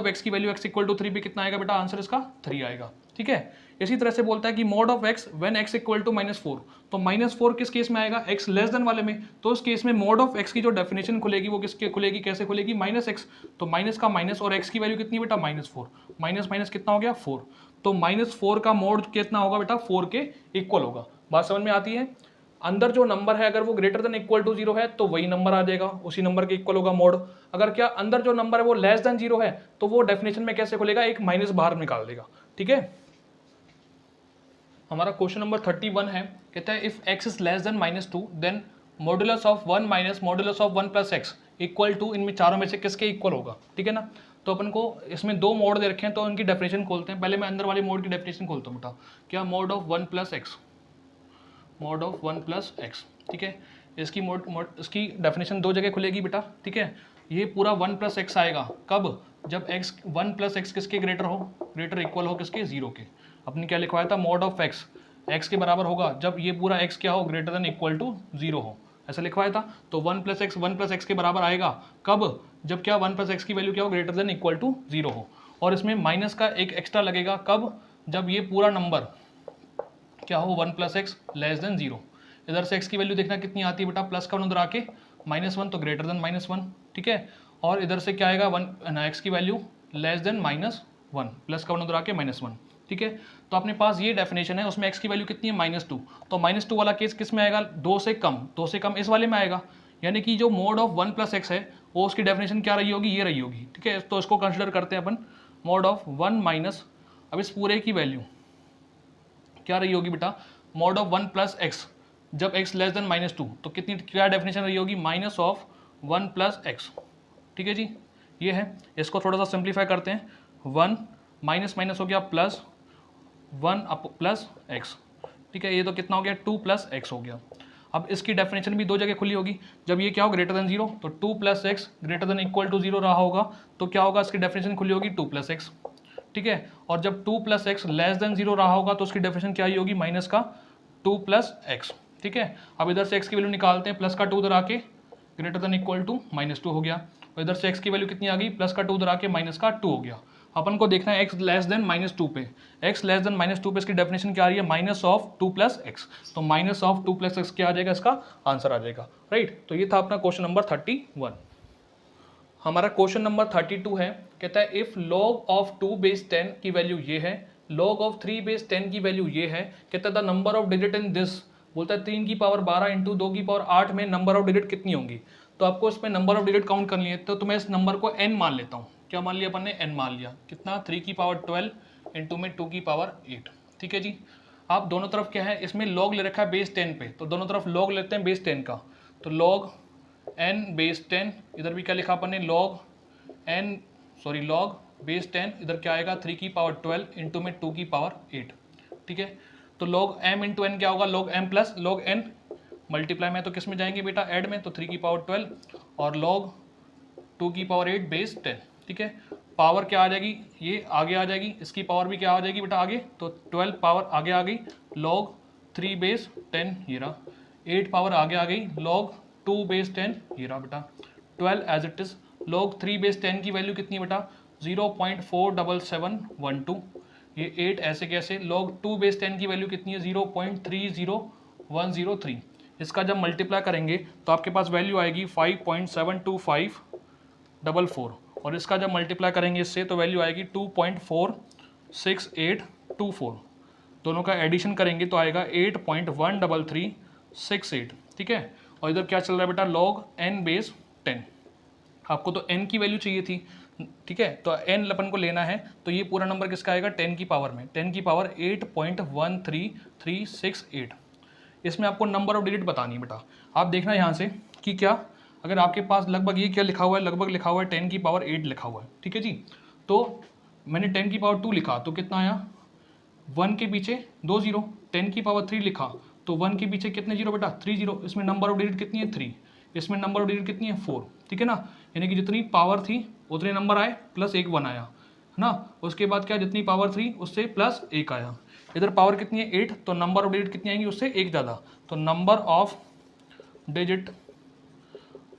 x की वैल्यू x इक्वल टू 3 पे कितना आएगा बेटा, आंसर इसका 3 आएगा, ठीक है। इसी तरह से बोलता है कि mod of x when x equal to -4, तो -4 किस केस में आएगा, x लेस देन वाले में। तो इस केस में मोड ऑफ x की जो डेफिनेशन खुलेगी वो किसके खुलेगी, कैसे खुलेगी, -x, तो माइनस का माइनस और x की वैल्यू कितनी बेटा -4, माइनस माइनस कितना हो गया 4, तो -4 का मोड कितना होगा बेटा 4 के इक्वल होगा। बात समझ में आती है। अंदर जो नंबर है अगर वो ग्रेटर देन इक्वल टू 0 है तो वही नंबर आ जाएगा, उसी नंबर के इक्वल होगा मोड। अगर क्या अंदर जो नंबर है वो लेस देन 0 है तो वो डेफिनेशन में कैसे खुलेगा, एक माइनस बाहर निकाल देगा, ठीक है। हमारा क्वेश्चन नंबर 31 है, कहता है if x is less than -2 then modulus of 1 minus modulus of 1 plus x equal to, इनमें चारों में से किसके इक्वल होगा, ठीक है ना। तो अपन को इसमें दो मोड दे रखे हैं, तो उनकी डेफिनेशन खोलते हैं। पहले मैं अंदर वाले मोड की डेफिनेशन खोलता हूँ बेटा, क्या mode of 1 plus x, mode of 1 plus x, ठीक है। इसकी इसकी डेफिनेशन दो जगह खुलेगी बेटा, ठीक है। ये पूरा 1 प्लस एक्स आएगा कब, जब x 1 प्लस एक्स किसके ग्रेटर हो, ग्रेटर इक्वल हो किसके, 0 के। अपने क्या लिखवाया था, मोड ऑफ एक्स एक्स के बराबर होगा जब ये पूरा x क्या हो, ग्रेटर देन इक्वल टू 0 हो, ऐसा लिखवाया था। तो 1 प्लस एक्स के बराबर आएगा कब, जब क्या 1 प्लस एक्स की वैल्यू क्या हो, ग्रेटर देन इक्वल टू 0 हो। और इसमें माइनस का एक एक्स्ट्रा लगेगा कब, जब ये पूरा नंबर क्या हो, 1 प्लस एक्स लेस देन 0। इधर से x की वैल्यू देखना कितनी आती है बेटा, प्लस का उधर आके -1, तो ग्रेटर देन -1, ठीक है। और इधर से क्या आएगा, 1 x की वैल्यू लेस देन -1, प्लस का उधर आके -1, ठीक है। तो अपने पास ये डेफिनेशन है, उसमें x की वैल्यू कितनी है, -2। तो -2 वाला केस किस में आएगा, 2 से कम इस वाले में आएगा। यानी कि जो मोड ऑफ 1 प्लस एक्स है वो उसकी डेफिनेशन क्या रही होगी, ये रही होगी, ठीक है। तो इसको कंसिडर करते हैं अपन, मोड ऑफ 1 माइनस, अब इस पूरे की वैल्यू क्या रही होगी बेटा, मोड ऑफ 1 प्लस एक्स जब x लेस देन -2, तो कितनी क्या डेफिनेशन रही होगी, माइनस ऑफ 1 प्लस एक्स, ठीक है जी। ये है, इसको थोड़ा सा सिंप्लीफाई करते हैं, 1 माइनस माइनस हो गया प्लस 1 प्लस एक्स, ठीक है। ये तो कितना हो गया, 2 प्लस एक्स हो गया। अब इसकी डेफिनेशन भी दो जगह खुली होगी, जब ये क्या हो, ग्रेटर देन 0, तो 2 plus x greater than equal to 0 रहा होगा, तो क्या होगा, इसकी डेफिनेशन खुली होगी 2 प्लस एक्स, ठीक है। और जब 2 प्लस एक्स लेस देन 0 रहा होगा तो उसकी डेफिनेशन क्या ही होगी, माइनस का 2 प्लस एक्स, ठीक है। अब इधर से x की वैल्यू निकालते हैं, प्लस का 2 उधर आके ग्रेटर देन इक्वल टू -2 हो गया, और इधर से x की वैल्यू कितनी आ गई, प्लस का 2 उधर आके माइनस का 2 हो गया। अपन को देखना है x लेस देन -2 पे, x लेस देन -2 पे इसकी डेफिनेशन क्या आ रही है, माइनस ऑफ 2 प्लस एक्स। तो माइनस ऑफ 2 प्लस एक्स क्या आ जाएगा, इसका आंसर आ जाएगा, राइट। तो ये था अपना क्वेश्चन नंबर 31। हमारा क्वेश्चन नंबर 32 है, कहता है इफ log ऑफ 2 बेस 10 की वैल्यू ये है, log ऑफ 3 बेस 10 की वैल्यू ये है, कहता है the number of digit in this, बोलता है 3 की पावर 12 इंटू 2 की पावर 8 में नंबर ऑफ डिजिट कितनी होंगी। तो आपको इसमें नंबर ऑफ डिजिट काउंट करनी है, तो मैं इस नंबर को n मान लेता हूँ। क्या मान लिया अपन ने, n मान लिया, कितना, 3 की पावर 12 इंटू में 2 की पावर 8, ठीक है जी। आप दोनों तरफ क्या है, इसमें log ले रखा है बेस 10 पे, तो दोनों तरफ log लेते हैं बेस 10 का, तो log n बेस 10, इधर भी क्या लिखा अपन ने, log बेस 10, इधर क्या आएगा, 3 की पावर 12 इंटू में 2 की पावर 8, ठीक है। तो log m इंटू एन क्या होगा, log m plus log n, multiply में तो किस में जाएंगे बेटा, ऐड में, तो 3 की पावर 12 और log 2 की पावर 8 बेस 10, ठीक है। पावर क्या आ जाएगी, ये आगे आ जाएगी, इसकी पावर भी क्या आ जाएगी बेटा आगे, तो 12 पावर आगे आ गई, log 3 बेस 10 ये रहा, 8 पावर आगे आ गई, log 2 बेस 10 ये रहा बेटा, 12 as it is. log 3 base 10 की वैल्यू कितनी है बेटा, 0.47712, ये 8 ऐसे कैसे, log 2 बेस 10 की वैल्यू कितनी है, 0.30103। इसका जब मल्टीप्लाई करेंगे तो आपके पास वैल्यू आएगी 5.72544, और इसका जब मल्टीप्लाई करेंगे इससे तो वैल्यू आएगी 2.46824। दोनों का एडिशन करेंगे तो आएगा 8.13368, ठीक है। और इधर क्या चल रहा है बेटा, log n बेस 10, आपको तो n की वैल्यू चाहिए थी, ठीक है, तो n अपन को लेना है, तो ये पूरा नंबर किसका आएगा, 10 की पावर में, 10 की पावर 8.13368। इसमें आपको नंबर ऑफ डिजिट बतानी है बेटा। आप देखना यहाँ से कि क्या, अगर आपके पास लगभग ये क्या लिखा हुआ है, लगभग लिखा हुआ है 10 की पावर 8 लिखा हुआ है, ठीक है जी। तो मैंने 10 की पावर 2 लिखा तो कितना आया, 1 के पीछे 2 जीरो, 10 की पावर 3 लिखा तो 1 के पीछे कितने जीरो बेटा, 3 जीरो। इसमें नंबर ऑफ डिजिट कितनी है, 3, इसमें नंबर ऑफ डिजिट कितनी है, 4, ठीक है ना। यानी कि जितनी पावर थी उतने नंबर आए, प्लस 1 1 आया, है ना। उसके बाद क्या, जितनी पावर थी उससे प्लस 1 आया। इधर पावर कितनी है, 8, तो नंबर ऑफ डिजिट कितनी आएंगी, उससे 1 ज़्यादा, तो नंबर ऑफ डिजिट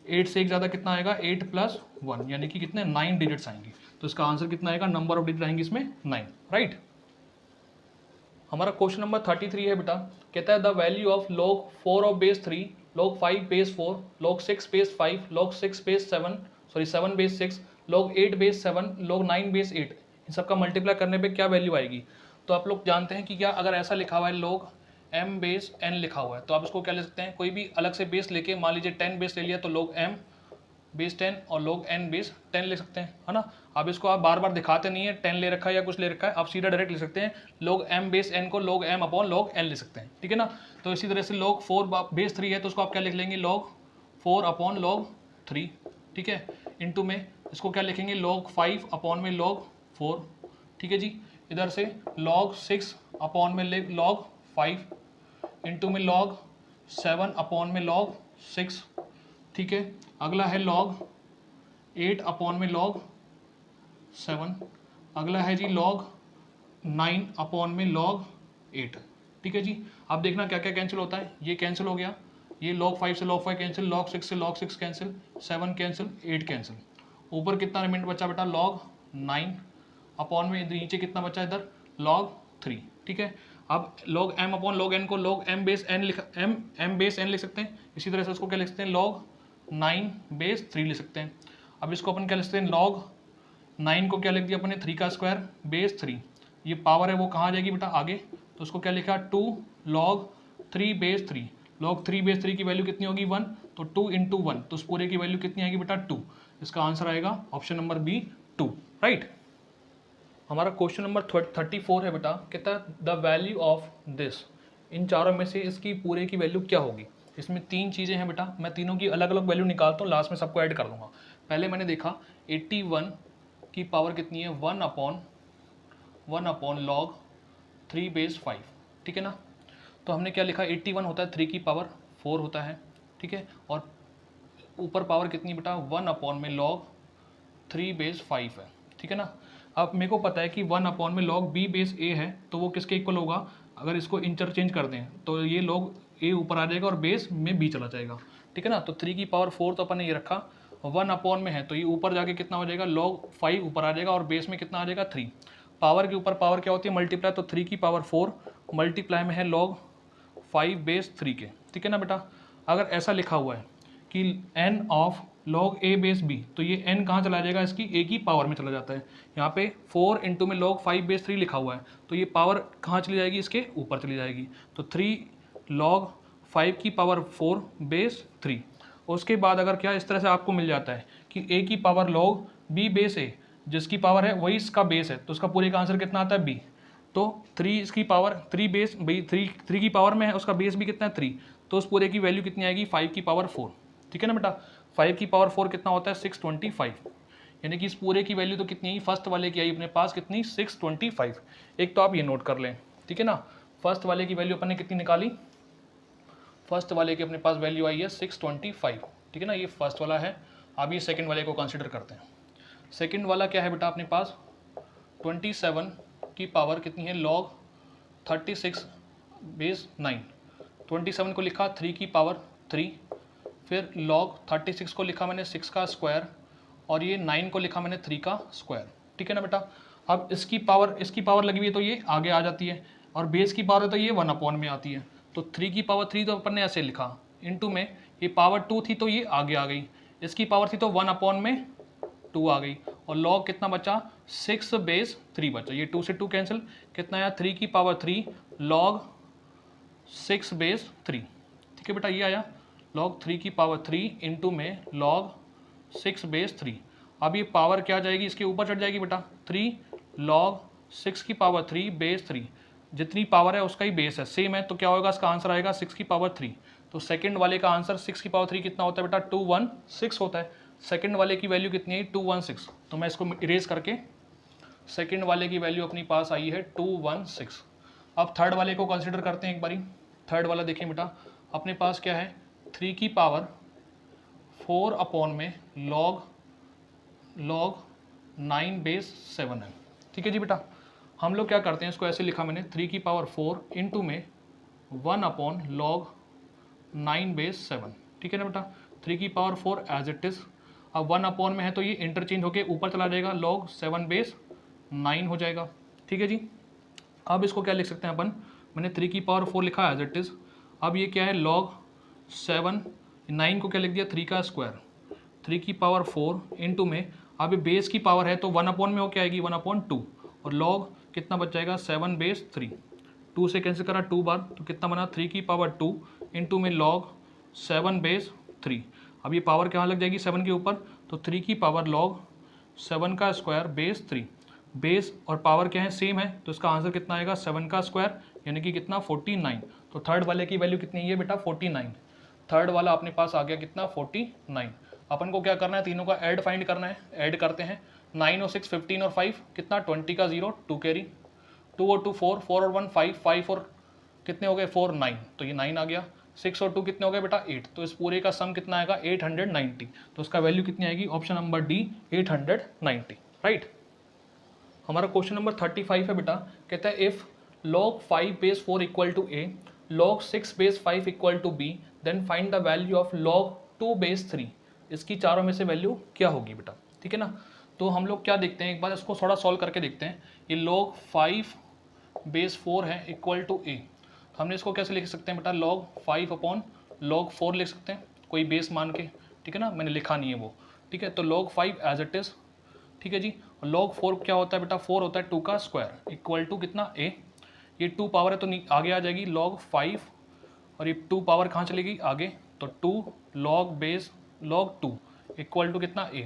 8 से 1 ज़्यादा कितना आएगा, 8 + 1, यानी कि कितने, 9 डिजिट्स आएंगी। तो इसका आंसर कितना आएगा, नंबर ऑफ डिजिट आएंगे इसमें 9, राइट। हमारा क्वेश्चन नंबर 33 है बेटा, कहता है the value of log 4 of base 3, log 5 base 4, log 6 base 5, log 6 base 7 base 6, log 8 base 7, log 9 base 8, इन सबका मल्टीप्लाई करने पे क्या वैल्यू आएगी। तो आप लोग जानते हैं कि क्या, अगर ऐसा लिखा हुआ है log m बेस n लिखा हुआ है, तो आप इसको क्या ले सकते हैं, कोई भी अलग से बेस लेके, मान लीजिए 10 बेस ले लिया तो log m बेस 10 और log n बेस 10 ले सकते हैं, है ना। अब इसको आप बार बार दिखाते नहीं है 10 ले रखा है या कुछ ले रखा है, आप सीधा डायरेक्ट ले सकते हैं, log m बेस n को log m upon log n ले सकते हैं, ठीक है ना। तो इसी तरह से log 4 बेस 3 है तो उसको आप क्या लिख लेंगे, log 4 अपॉन log 3, ठीक है, इंटू में इसको क्या लिखेंगे log 5 अपॉन में log 4, ठीक है जी। इधर से log 6 अपॉन में log 5 इंटू में log 7 अपॉन में log 6, ठीक है। अगला है log 8 अपॉन में log 7, अगला है जी log 9 अपॉन में log 8, ठीक है जी। अब देखना क्या क्या कैंसिल होता है, ये कैंसिल हो गया, ये log 5 से log 5 कैंसिल, log 6 से log 6 कैंसिल, 7 कैंसिल, 8 कैंसिल। ऊपर कितना रिमाइंडर बचा बेटा log 9 अपॉन में नीचे कितना बचा इधर log 3, ठीक है। अब log m upon log n को log m बेस n लिख सकते हैं। इसी तरह से उसको क्या लिख सकते हैं log 9 बेस 3 लिख सकते हैं। अब इसको अपन क्या लिख सकते हैं log 9 को क्या लिख दिया अपने 3 का स्क्वायर बेस 3, ये पावर है वो कहाँ आ जाएगी बेटा आगे, तो उसको क्या लिखा 2 log 3 बेस 3, log 3 बेस 3 की वैल्यू कितनी होगी 1, तो 2 इंटू 1, तो उस पूरे की वैल्यू कितनी आएगी बेटा 2। इसका आंसर आएगा ऑप्शन नंबर बी 2, राइट। हमारा क्वेश्चन नंबर 34 है बेटा, कहता है द वैल्यू ऑफ दिस, इन चारों में से इसकी पूरे की वैल्यू क्या होगी। इसमें 3 चीज़ें हैं बेटा, मैं तीनों की अलग अलग वैल्यू निकालता हूँ, लास्ट में सबको ऐड कर दूंगा। पहले मैंने देखा 81 की पावर कितनी है 1 अपॉन log 3 बेस 5, ठीक है ना। तो हमने क्या लिखा 81 होता है 3 की पावर 4 होता है, ठीक है। और ऊपर पावर कितनी बेटा 1 अपॉन में log 3 बेस 5 है, ठीक है ना। अब मेरे को पता है कि 1 अपॉन में log b बेस a है, तो वो किसके इक्वल होगा, अगर इसको इंटरचेंज कर दें तो ये log a ऊपर आ जाएगा और बेस में b चला जाएगा, ठीक है ना। तो 3 की पावर 4 तो अपन ने ये रखा, 1 अपॉन में है तो ये ऊपर जाके कितना हो जाएगा log 5 ऊपर आ जाएगा और बेस में कितना आ जाएगा 3। पावर के ऊपर पावर क्या होती है मल्टीप्लाई, तो 3 की पावर 4 मल्टीप्लाई में है log 5 बेस 3 के, ठीक है ना बेटा। अगर ऐसा लिखा हुआ है कि n of log a base b, तो ये n कहाँ चला जाएगा, इसकी a की पावर में चला जाता है। यहाँ पे 4 इंटू में log 5 बेस 3 लिखा हुआ है, तो ये पावर कहाँ चली जाएगी, इसके ऊपर चली जाएगी। तो 3 log 5 की पावर 4 बेस 3। उसके बाद अगर क्या इस तरह से आपको मिल जाता है कि a की power log b base a, जिसकी पावर है वही इसका बेस है, तो उसका पूरे का आंसर कितना आता है b। तो 3 इसकी पावर 3 बेस भाई 3 की पावर में है, उसका बेस भी कितना है 3, तो उस पूरे की वैल्यू कितनी आएगी 5 की पावर 4, ठीक है ना बेटा। 5 की पावर 4 कितना होता है 625, यानी कि इस पूरे की वैल्यू तो कितनी आई फर्स्ट वाले की आई अपने पास कितनी 625। एक तो आप ये नोट कर लें, ठीक है ना। फर्स्ट वाले की वैल्यू अपन ने कितनी निकाली, फर्स्ट वाले की अपने पास वैल्यू आई है 625, ठीक है ना, ये फर्स्ट वाला है। अब ये सेकंड वाले को कंसिडर करते हैं। सेकंड वाला क्या है बेटा अपने पास 27 की पावर कितनी है log 36 बेस 9, 27 को लिखा 3 की पावर 3, फिर log 36 को लिखा मैंने 6 का स्क्वायर, और ये 9 को लिखा मैंने 3 का स्क्वायर, ठीक है ना बेटा। अब इसकी पावर लगी हुई है तो ये आगे आ जाती है, और बेस की पावर है तो ये 1 अपॉन में आती है। तो 3 की पावर 3 तो अपन ने ऐसे लिखा, इंटू में ये पावर 2 थी तो ये आगे आ गई, इसकी पावर थी तो 1 अपॉन में 2 आ गई, और log कितना बचा 6 बेस 3 बचा, ये 2 से 2 कैंसिल, कितना आया 3 की पावर 3 log 6 बेस 3, ठीक है बेटा। ये आया log 3 की पावर 3 इंटू में log 6 बेस 3। अब ये पावर क्या आ जाएगी, इसके ऊपर चढ़ जाएगी बेटा 3 log 6 की पावर 3 बेस 3, जितनी पावर है उसका ही बेस है सेम है, तो क्या होगा इसका आंसर आएगा 6 की पावर 3। तो सेकंड वाले का आंसर 6 की पावर 3 कितना होता है बेटा 216 होता है। सेकंड वाले की वैल्यू कितनी है 216, तो मैं इसको इरेज करके सेकंड वाले की वैल्यू अपनी पास आई है 216। अब थर्ड वाले को कंसिडर करते हैं एक बारी। थर्ड वाला देखिए बेटा अपने पास क्या है 3 की पावर 4 अपॉन में log 9 बेस 7 है, ठीक है जी बेटा। हम लोग क्या करते हैं, इसको ऐसे लिखा मैंने 3 की पावर 4 इंटू में 1 अपॉन log 9 बेस 7, ठीक है ना बेटा। 3 की पावर 4 एज इट इज़, अब 1 अपॉन में है तो ये इंटरचेंज होके ऊपर चला जाएगा log 7 बेस 9 हो जाएगा, ठीक है जी। अब इसको क्या लिख सकते हैं अपन, मैंने 3 की पावर 4 लिखा एज इट इज़। अब ये क्या है log 7, 9 को क्या लिख दिया 3 का स्क्वायर, 3 की पावर 4 इंटू में, अब ये बेस की पावर है तो 1 अपॉन में हो क्या आएगी 1 अपॉन 2, और log कितना बच जाएगा 7 बेस 3, 2 से कैंसिल करा 2 बार, तो कितना बना 3 की पावर 2 इंटू में log 7 बेस 3। अब ये पावर कहाँ लग जाएगी 7 के ऊपर, तो 3 की पावर log 7 का स्क्वायर बेस 3, बेस और पावर क्या है सेम है, तो इसका आंसर कितना आएगा 7 का स्क्वायर यानी कि कितना 49। तो थर्ड वाले की वैल्यू कितनी है बेटा 49, थर्ड वाला अपने पास आ गया कितना 49। अपन को क्या करना है, तीनों का ऐड फाइंड करना है। ऐड करते हैं, 9 और 6 15 और 5 कितना, 20 का 0 2 कैरी, 2 और 2 4, 4 और 1 5, 5 और कितने हो गए 4 9, तो ये 9 आ गया। 6 और 2 कितने हो गए बेटा 8, तो इस पूरे का सम कितना आएगा 890, तो उसका वैल्यू कितनी आएगी, ऑप्शन नंबर डी 890, राइट। हमारा क्वेश्चन नंबर 35 है बेटा, कहता है if log 5 base 4 equal to a, log 6 base 5 equal to b, then find the value of log 2 base 3। इसकी चारों में से वैल्यू क्या होगी बेटा, ठीक है ना। तो हम लोग क्या देखते हैं, एक बार इसको थोड़ा सॉल्व करके देखते हैं। ये log 5 बेस 4 है इक्वल टू a, तो हमने इसको कैसे लिख सकते हैं बेटा, log 5 अपॉन log 4 लिख सकते हैं, कोई बेस मान के, ठीक है ना, मैंने लिखा नहीं है वो, ठीक है। तो log 5 एज इट इज़, ठीक है जी। log 4 क्या होता है बेटा, 4 होता है 2 का स्क्वायर इक्वल टू कितना a, ये 2 पावर है तो आगे आ जाएगी log 5, और ये 2 पावर कहाँ चलेगी आगे, तो 2 log base log 2 equal to कितना a।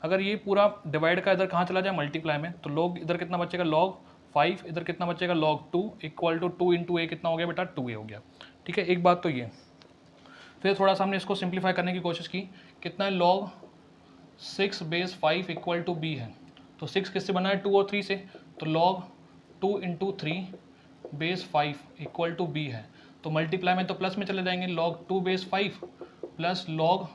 अगर ये पूरा डिवाइड का इधर कहाँ चला जाए मल्टीप्लाई में, तो log इधर कितना बचेगा log 5, इधर कितना बचेगा log 2 equal to 2 into a कितना हो गया बेटा 2a हो गया, ठीक है। एक बात तो ये, फिर थोड़ा सा हमने इसको सिंप्लीफाई करने की कोशिश की, कितना है log 6 base 5 equal to b है, तो 6 किससे बना है 2 और 3 से, तो log 2 into 3 base 5 equal to b है, तो मल्टीप्लाई में तो प्लस में चले जाएंगे, log 2 base 5 plus log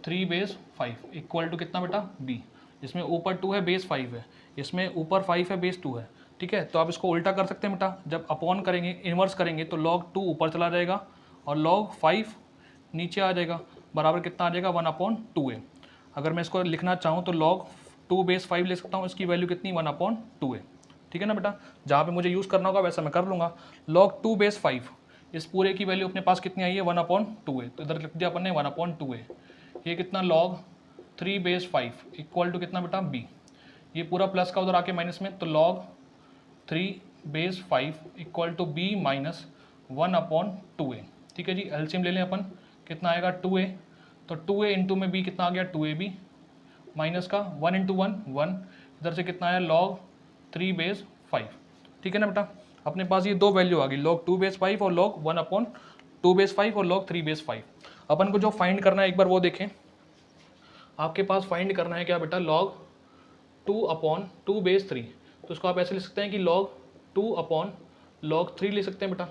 3 base 5 equal to कितना बेटा b। इसमें ऊपर 2 है बेस 5 है, इसमें ऊपर 5 है बेस 2 है, ठीक है। तो आप इसको उल्टा कर सकते हैं बेटा, जब अपॉन करेंगे इन्वर्स करेंगे तो log 2 ऊपर चला जाएगा और log 5 नीचे आ जाएगा, बराबर कितना आ जाएगा 1/2a। अगर मैं इसको लिखना चाहूँ तो log 2 बेस 5 ले सकता हूँ, इसकी वैल्यू कितनी 1/2a, ठीक है ना बेटा। जहाँ पे मुझे यूज़ करना होगा वैसा मैं कर लूँगा। log 2 बेस 5, इस पूरे की वैल्यू अपने पास कितनी आई है 1/2a, तो इधर लिख दिया अपन ने 1/2a। ये कितना log 3 बेस 5 इक्वल टू कितना बेटा b, ये पूरा प्लस का उधर आके माइनस में, तो log 3 base 5 equal to b minus 1/2a, ठीक है जी। एलसीएम ले लें अपन, कितना आएगा 2a, तो 2a इंटू में b कितना आ गया 2ab माइनस का 1 इंटू 1 1, इधर से कितना आया log 3 बेस 5, ठीक है ना बेटा। अपने पास ये दो वैल्यू आ गई, log 2 बेस 5 और log 1/2 बेस 5 और log 3 बेस 5। अपन को जो फाइंड करना है एक बार वो देखें, आपके पास फाइंड करना है क्या बेटा log 2/2 बेस 3, तो इसको आप ऐसे लिख सकते हैं कि log 2/log 3 ले सकते हैं बेटा,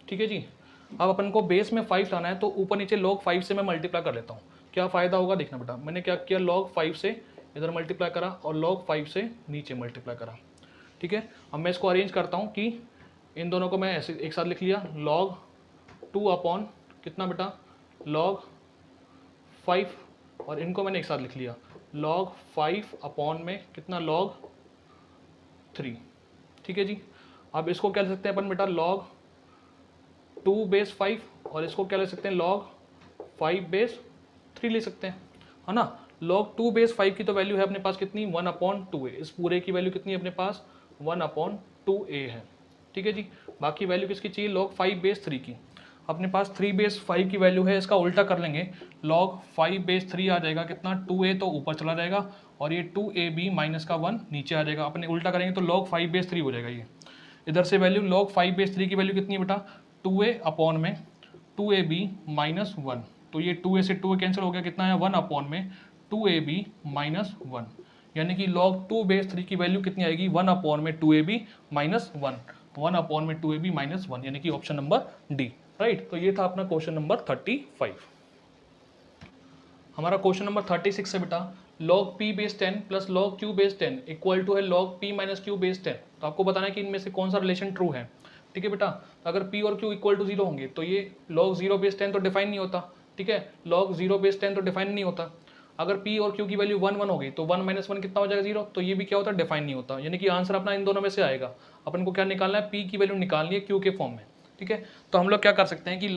ठीक है जी। अब अपन को बेस में 5 लाना है, तो ऊपर नीचे log 5 से मैं मल्टीप्लाई कर लेता हूँ, क्या फ़ायदा होगा देखना बेटा। मैंने क्या किया, log 5 से इधर मल्टीप्लाई करा और log 5 से नीचे मल्टीप्लाई करा, ठीक है। अब मैं इसको अरेंज करता हूँ कि इन दोनों को मैं ऐसे एक साथ लिख लिया, log 2 कितना बेटा log 5, और इनको मैंने एक साथ लिख लिया log 5 में कितना log 3, ठीक है जी। अब इसको क्या लिख सकते हैं अपन बेटा log 2 बेस 5, और इसको क्या ले सकते हैं log 5 बेस 3 ले सकते हैं, है ना। log 2 बेस 5 की तो वैल्यू है अपने पास कितनी 1/2a, इस पूरे की वैल्यू कितनी है अपने पास 1/2a है, ठीक है जी। बाकी वैल्यू किसकी चाहिए log 5 बेस 3 की, अपने पास 3 बेस 5 की वैल्यू है, इसका उल्टा कर लेंगे, log 5 बेस 3 आ जाएगा कितना 2a, तो ऊपर चला जाएगा और ये 2ab माइनस का 1 नीचे आ जाएगा। अपने उल्टा करेंगे तो log 5 बेस 3 हो जाएगा ये। इधर से वैल्यू log 5 बेस 3 की वैल्यू कितनी है बेटा 2a में 2ab माइनस 1, तो ये 2a से 2a कैंसिल हो गया, कितना है 1/2ab माइनस 1, यानी कि log 2 बेस 3 की वैल्यू कितनी आएगी 1/2ab माइनस 1, 1/2ab माइनस 1, यानी कि ऑप्शन नंबर डी, राइट। तो ये था अपना क्वेश्चन नंबर 35। हमारा क्वेश्चन नंबर 36 है बेटा, log p base 10 plus log q base 10 equal to है log p minus q base 10। तो आपको बताना है कि इनमें से कौन सा रिलेशन ट्रू है, ठीक है बेटा। अगर p और q इक्वल टू 0 होंगे तो ये log 0 बेस 10 तो डिफाइन नहीं होता, ठीक है, log 0 बेस 10 तो डिफाइन नहीं होता। अगर p और q की वैल्यू 1 1 होगी तो 1 माइनस 1 कितना हो जाएगा 0, तो ये भी क्या होता है डिफाइन नहीं होता, यानी कि आंसर अपना इन दोनों में से आएगा। अपन को क्या निकालना है, p की वैल्यू निकालनी है q के फॉर्म में, ठीक है। तो हम लोग क्या कर सकते हैं कि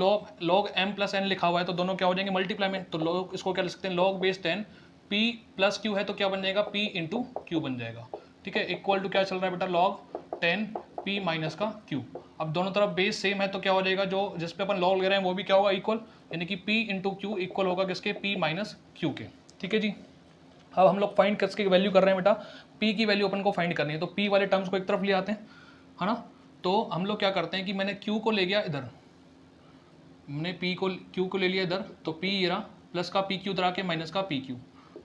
log m प्लस n लिखा हुआ है तो दोनों क्या हो जाएंगे मल्टीप्लाई में, तो log इसको क्या लिख सकते हैं log base 10 p plus q है तो क्या बन जाएगा p इंटू q बन जाएगा, ठीक है। इक्वल टू क्या चल रहा है बेटा log 10 p माइनस का q। अब दोनों तरफ बेस सेम है तो क्या हो जाएगा, जो जिस पे अपन log ले रहे हैं वो भी क्या होगा इक्वल, यानी कि p इंटू q इक्वल होगा किसके p माइनस q के, ठीक है जी। अब हम लोग फाइंड किसकी वैल्यू कर रहे हैं बेटा, p की वैल्यू अपन को फाइंड करनी है, तो p वाले टर्म्स को एक तरफ ले आते हैं, है ना। तो हम लोग क्या करते हैं कि मैंने q को ले गया इधर, मैंने q को ले लिया इधर, तो p ये रहा प्लस का पी क्यू उधर आके माइनस का पी क्यू,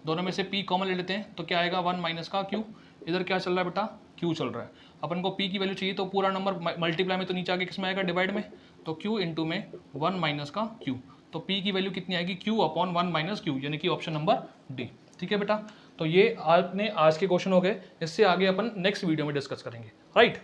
दोनों में से p कॉमन ले लेते हैं तो क्या आएगा 1 माइनस का q, इधर क्या चल रहा है बेटा q चल रहा है, अपन को p की वैल्यू चाहिए तो पूरा नंबर मल्टीप्लाई में तो नीचे आके किस में आएगा डिवाइड में, तो q इंटू में 1 माइनस का q, तो p की वैल्यू कितनी आएगी q अपॉन 1 माइनस q, यानी कि ऑप्शन नंबर डी। ठीक है बेटा, तो ये आपने आज के क्वेश्चन हो गए, इससे आगे अपन नेक्स्ट वीडियो में डिस्कस करेंगे। राइट।